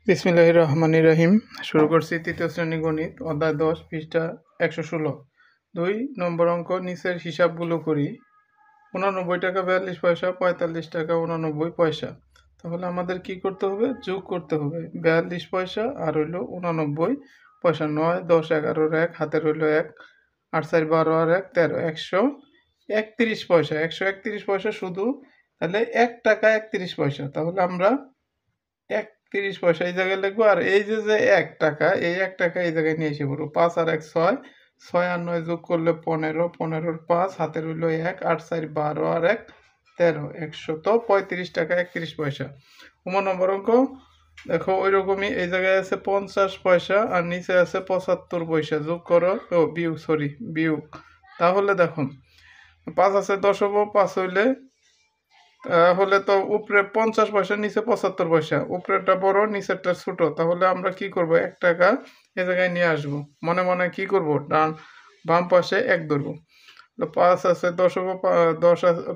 বিসমিল্লাহির রহমানির রহিম। শুরু করছি তৃতীয় শ্রেণী গণিত অধ্যায় 10 পৃষ্ঠা 116। 2 নম্বর অঙ্ক নিচের হিসাবগুলো করি। 89 টাকা 42 পয়সা, 45 টাকা 89 পয়সা। তাহলে আমাদের কি করতে হবে? যোগ করতে হবে 42 পয়সা আর হইল 89 পয়সা। 9 10 11 1 হাতে রইল 1, 8 4 12 আর 1 13, 131 পয়সা। 131 পয়সা শুধু, তাহলে 1 টাকা 31 পয়সা। তাহলে আমরা 31 পয়সা এই জায়গায় লিখবো। আর এই যে 1 টাকা, এই 1 টাকা এই জায়গায় নিয়ে এসে পড়বো। 5 আর 1 6, 6 আর 9 যোগ করলে 15, 15 আর 5 হাতে রইল 1, 8 4 12 আর 1 13, 135 টাকা 31 পয়সা। 9 নম্বর অঙ্ক দেখো ওই রকমই, এই জায়গায় আছে 50 পয়সা আর নিচে আছে 75 পয়সা। যোগ করো, বিয়োগ। তাহলে দেখো 5 আছে 10 হবো, 5 হইলে হলে তো উপরে 50 পয়সা, নিচে 75 পয়সা। উপরেরটা বড়, নিচেরটা ছোট। তাহলে আমরা কি করব? 1 টাকা এ জায়গায় নিয়ে আসবো। মনে মনে কি করব? বাম পাশে 1 ধরবো। 5 আছে 10 হবো,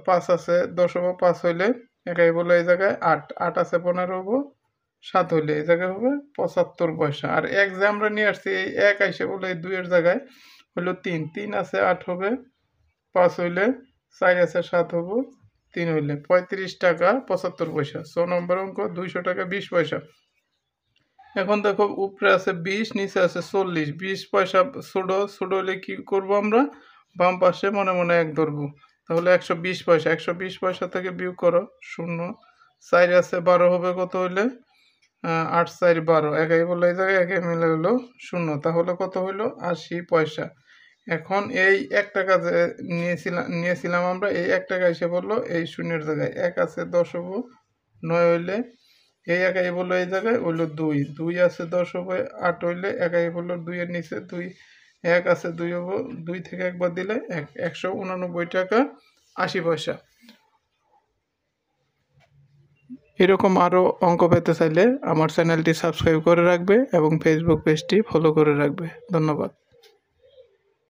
5 আছে 10 হবো, 5 হইলে একাই বলে এই জায়গায় 8, 8 আছে 15 হবো, 7 হইলে এই জায়গায় হবে 75 পয়সা। আর 1 যে আমরা নিয়ে আসছি, এই 1 আইসে বলে এই 2 এর জায়গায় হলো 3, 3 আছে 8 হবে, 5 হইলে 4 আছে 7 হবো, 3 হইলে 35 টাকা 75 পয়সা। 6 নম্বর অঙ্ক 200 টাকা 20 পয়সা। এখন দেখো উপরে আছে 20, নিচে আছে 40। 20 পয়সা ছোট হলে কি করব আমরা? বাম পাশে মনে মনে 1 ধরবো। তাহলে 120 পয়সা। 120 পয়সা থেকে বিয়োগ করো 0। 4 আছে 12 হবে কত হইলে? 8 4 12, একাই বলে এই জায়গায় একাই মিলে হলো 0। তাহলে কত হইলো? 80 পয়সা। এখন এই 1 টাকা যে নিয়েছিলাম আমরা, এই 1 টাকা এসে বললো এই শূন্যের জায়গায়। 1 আছে 10 হবো, 9 হইলে এই একাই বললো এই জায়গায় হইলো 2, 2 আছে 10 হবে, 8 হইলে একাই বললো 2 এর নিচে 2, 1 আছে 2 হবো, 2 থেকে একবার দিলে 1, 189 টাকা 80 পয়সা। এরকম আরও অঙ্ক পেতে চাইলে আমার চ্যানেলটি সাবস্ক্রাইব করে রাখবে এবং ফেসবুক পেজটি ফলো করে রাখবে। ধন্যবাদ।